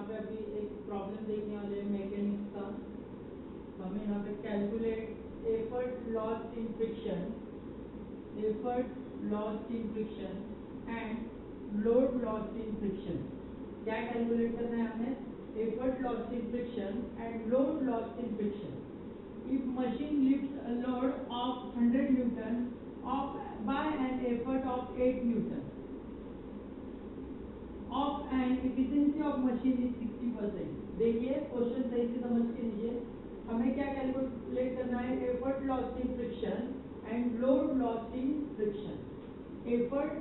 पे अभी एक प्रॉब्लम देखने वाले हैं मैकेनिक्स का। तो हमें यहाँ पे calculate effort lost in friction, effort lost in friction and load lost in friction. क्या कैलकुलेट करना है हमें? Effort lost in friction and load lost in friction. If machine lifts a load of 100 Newton by an effort of 8 Newton, of an efficiency of machine is 60%। देखिए question सही से समझ के लीजिए। हमें क्या कैलकुलेट करना है? Effort lost in friction and load lost in friction. Effort,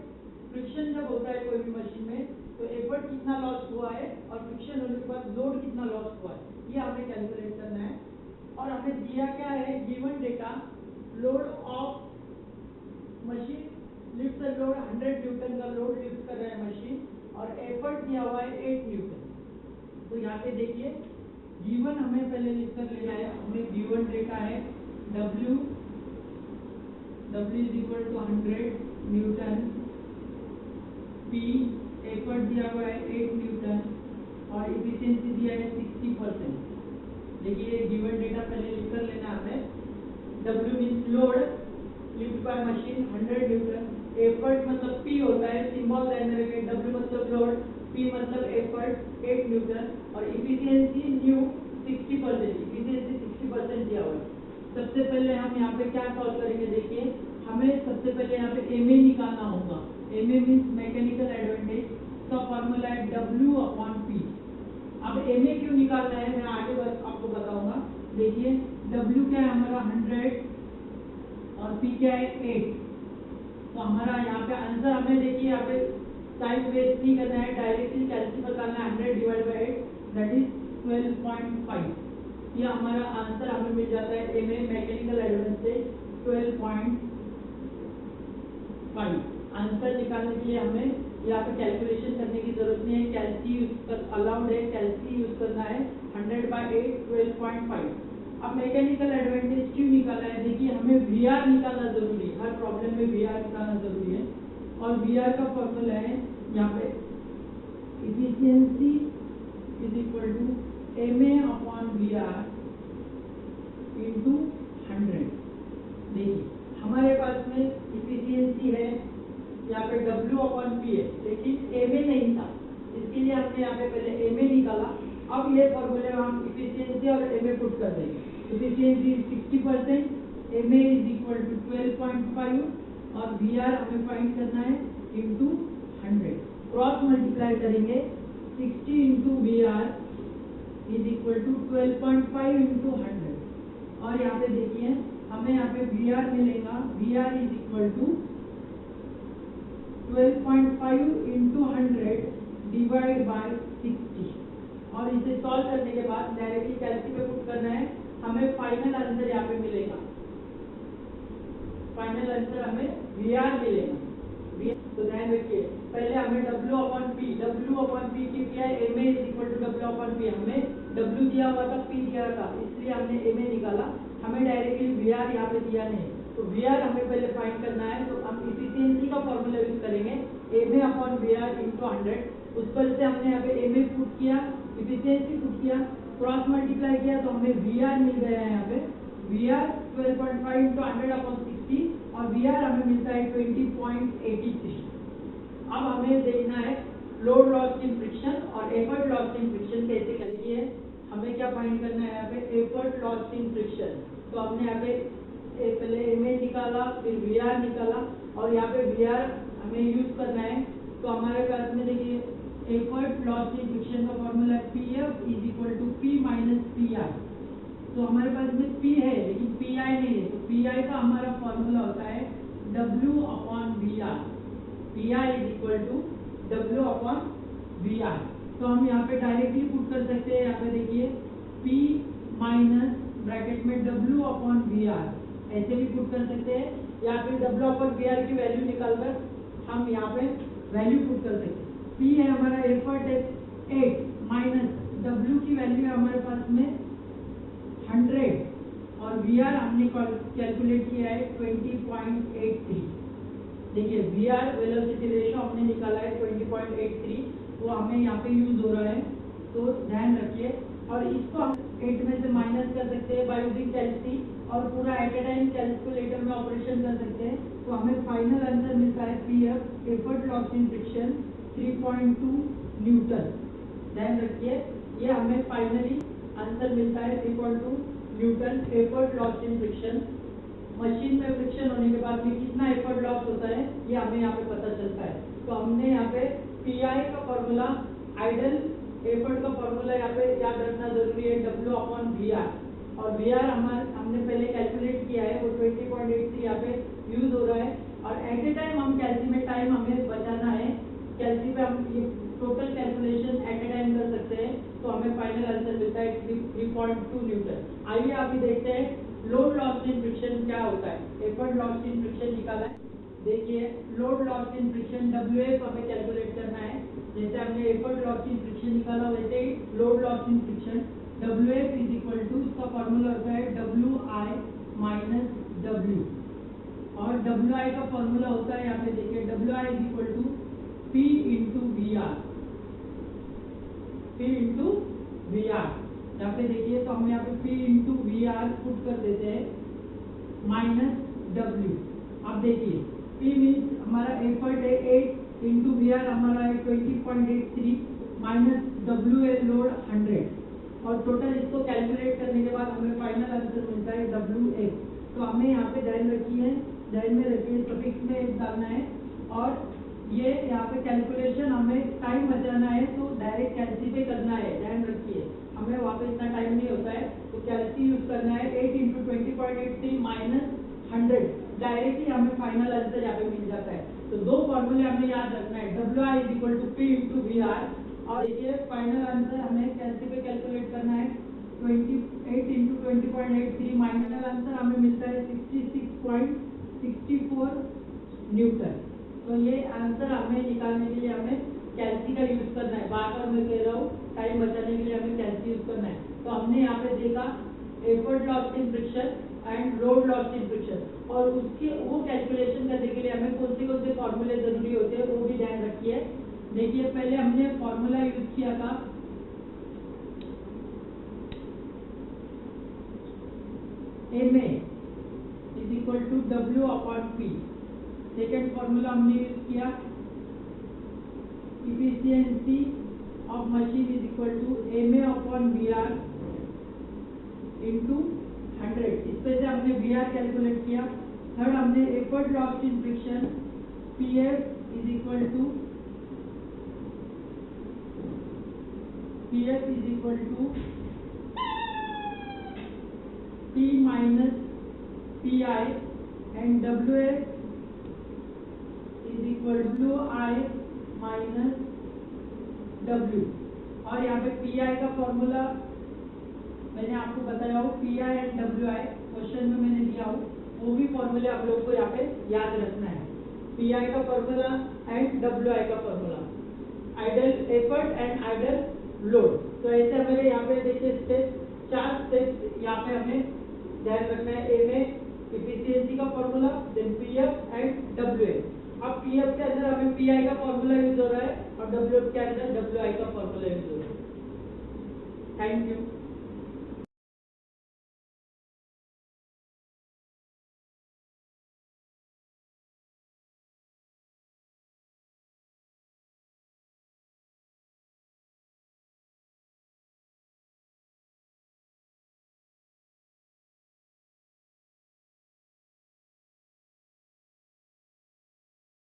friction जब होता है कोई भी मशीन में तो एफर्ट कितना लॉस हुआ है और फ्रिक्शन होने के बाद लोड कितना लॉस हुआ है, ये हमें कैलकुलेट करना है। और हमें दिया क्या है? Given data, load of machine lift load 100 Newton का लोड लिफ्ट कर रहा है मशीन और एफर्ट दिया हुआ है 8 न्यूटन। तो यहाँ पे देखिए गिवन हमें पहले लिख कर लेना है। हमें गिवन डेटा है W is equal to 100 newton, P effort दिया हुआ है 8 न्यूटन और इफिशिएंसी दिया है 60%। देखिए गिवन डेटा पहले लिख कर लेना हमें। W means load lift by machine 100 Newton, effort मतलब P होता है, सिंबल ध्यान में रखें। W मतलब लोड, P मतलब एफर्ट 8 न्यूटन और इफिशिएंसी न्यू 60%, इफिशिएंसी 60% दिया हुआ है। सबसे पहले हम यहाँ पे क्या सॉल्व करेंगे? देखिए हमें सबसे पहले यहाँ पे MA निकालना होगा। MA मींस मैकेनिकल एडवांटेज, इसका फॉर्मूला है W/P। अब MA क्यों निकालना है मैं आगे आपको बताऊंगा। देखिए W क्या है हमारा 100 और P क्या है 8। तो हमारा यहाँ पे आंसर हमें देखिए यहाँ पे टाइम वेस्ट नहीं करना है, डायरेक्टली कैलकुलेट करना है। 100 डिवाइड बाय 8 दैट इज 12.5। ये हमारा आंसर हमें मिल जाता है MA मैकेनिकल एडवांटेज 12.5। आंसर निकालने के लिए हमें यहाँ पे कैलकुलेशन करने की जरूरत नहीं है, कैलसी यूज कर अलाउड है, कैलसी यूज करना है। 100 बाय 8 12.5। अब मैकेनिकल एडवांटेज क्यों निकाला है? देखिए हमें VR निकालना जरूरी है, हर प्रॉब्लम में VR निकालना जरूरी है। और VR का फॉर्मूला है यहाँ पे efficiency is equal to MA/VR into 100। देखिए हमारे पास में इफिशिएंसी है यहाँ पे W/P है, लेकिन MA नहीं था, इसके लिए हमने यहाँ पे पहले MA निकाला। अब ये फॉर्मूले में हम इफिशिएंसी और MA पुट कर देंगे। Efficiency 60%, MA is equal to 12.5 और VR हमें फाइंड करना है इंटू 100। क्रॉस मल्टीप्लाई करेंगे, 60 into VR is equal to 12.5 into 100। और यहाँ पे देखिए हमें यहाँ पे VR मिलेगा, VR is equal to 12.5 into 100 divide by 60। और इसे सॉल्व करने के बाद डायरेक्टली कैलसी पे पुट करना है। हमें फाइनल आंसर यहाँ पे मिलेगा, फाइनल आंसर हमें VR मिलेगा। तो ध्यान रखिए पहले हमें W/P की क्या है? MA is equal to W/P। हमें W दिया हुआ था, P दिया था, इसलिए हमने MA निकाला। हमें डायरेक्टली VR यहाँ पे दिया नहीं, तो VR हमें पहले फाइंड करना है। तो हम इफिशिएंसी का फॉर्मूला यूज करेंगे, MA/VR इंटू 100। उस पर से हमने यहाँ पे MA पुट किया, इफिशिएंसी पुट किया, क्रॉस मल्टीप्लाई किया तो हमें VR मिल गया है। यहाँ पे VR 12.5 इंटू 100/60 और VR हमें मिलता है 20.83। अब हमें देखना है लोड लॉस्ट इन फ्रिक्शन और एफर्ट लॉस्ट इन फ्रिक्शन कैसे करेंगे। हमें क्या फाइंड करना है यहाँ पे? Effort lost in friction. तो हमने यहाँ पे पहले MA निकाला, फिर VR निकाला और यहाँ पे VR हमें यूज करना है। तो हमारे पास में देखिए एफर्ट लॉस्ट इन फ्रिक्शन का फॉर्मूला है PF is equal to P minus PI। तो हमारे पास में P है लेकिन PI नहीं है, तो PI का हमारा फॉर्मूला होता है W/VR। PI is equal to W/VR। तो हम यहाँ पे डायरेक्टली पुट कर सकते हैं। यहाँ पे देखिए P माइनस ब्रैकेट में W/VR ऐसे भी पुट कर सकते हैं, या फिर W/VR की वैल्यू निकालकर हम यहाँ पे वैल्यू पुट कर सकते हैं। P है हमारा एफर्ट है 8 माइनस W की वैल्यू है हमारे पास में 100 और VR हमने कैलकुलेट किया है 20.83। देखिए VR वेलोसिटी रेशियो हमने निकाला है 20.83, वो हमें यहाँ पे यूज हो रहा है। तो ध्यान रखिए। और इसको हम 8 में से माइनस कर सकते हैं बाय यूजिंग कैलसी, और पूरा एट ए टाइम कैलकुलेटर में ऑपरेशन कर सकते हैं। तो हमें फाइनल आंसर मिलता है PF effort loss in friction 3.2 Newton. ध्यान रखिए, ये हमें फाइनली आंसर मिलता है 3.2 Newton effort loss in friction. Machine में फ्रिक्शन होने के बाद में कितना एफर्ट लॉस होता है ये हमें यहाँ पे पता चलता है। तो हमने यहाँ पे पीआई का फॉर्मूला, आइडल एफर्ट का फॉर्मूला यहाँ पे याद रखना जरूरी है, W/VR। और VR हमने पहले कैलकुलेट किया है, वो 20.83 यहाँ पे यूज हो रहा है। और एट ए टाइम हम कैलसी में टाइम हमें बचाना है, कैलसी पे हम ये total calculation at a time कर सकते हैं। तो हमें फाइनल आंसर मिलता है 3.2 न्यूटन। आइए अभी देखते हैं लोड लॉस इन फ्रिक्शन क्या होता है। एफर्ट लॉस इन फ्रिक्शन निकाला है, देखिए load loss in friction WF हमें कैलकुलेट करना है। जैसे हमने एफर्ट लॉस इन फ्रिक्शन निकाला वैसे ही load loss in friction WF is equal to, उसका फॉर्मूला होता है WI माइनस W। और WI का फॉर्मूला होता है यहाँ पे देखिए WI is equal to P into VR। P into VR यहाँ पे देखिए, तो हम यहाँ पे P इंटू VR पुट कर देते हैं माइनस W। अब देखिए P मीन्स हमारा एफर्ट है 8 इंटू VR हमारा है 20.83 माइनस W है लोड 100। और टोटल इसको कैलकुलेट करने के बाद हमें फाइनल आंसर मिलता है WX। तो हमें यहाँ पे ध्यान में रखिए सफिक्स में एक डालना है। और ये यहाँ पे कैलकुलेशन हमें टाइम बचाना है, तो डायरेक्ट कैलसी पे करना है। ध्यान रखिए, हमें वहाँ पे इतना टाइम नहीं होता है, तो कैलसी यूज करना है। 8 इंटू 20.83 माइनस 100 डायरेक्टली हमें फाइनल आंसर यहाँ पे मिल जाता है। तो दो फॉर्मूले हमें याद रखना है, WI is equal to P into VR। और देखिए फाइनल आंसर हमें कैलसी पे कैलकुलेट करना है 28 इंटू 20.83 माइनल आंसर हमें मिलता है 66.64 न्यूटन। तो ये आंसर हमें निकालने के लिए हमें कैलसी का यूज करना है। बार बार मैं कह रहा हूँ, टाइम बचाने के लिए हमें कैलसी यूज करना है। तो हमने यहाँ पे देखा effort loss in friction and load loss in friction, और उसके वो कैलकुलेशन करने के लिए हमें कौन से फॉर्मूले जरूरी होते हैं वो भी ध्यान रखिए। देखिए पहले हमने फॉर्मूला यूज किया था MA is equal to W/P। Second formula हमने यूज किया efficiency of machine is equal to MA/VR into 100। इस पे से हमने VR कैलकुलेट किया। थर्ड हमने effort loss in friction PF is equal to P minus PI and WF is equal to WI minus W। और यहाँ पे PI का फॉर्मूला मैंने आपको बताया हो, PI एंड WI क्वेश्चन में मैंने दिया हो, वो भी फॉर्मूले आप लोग को यहाँ पे याद रखना है। PI का फॉर्मूला एंड WI का formula, ideal effort and ideal load. तो ऐसे हमें यहाँ पे देखिए स्टेप 4 स्टेप यहाँ पे हमें ध्यान रखना है। ए में इफिशियंसी का formula, then PF and WF। अब PF के अंदर हमें PI का फॉर्मूला यूज हो रहा है और WF के अंदर WI का फॉर्मूला यूज हो रहा है। Thank you.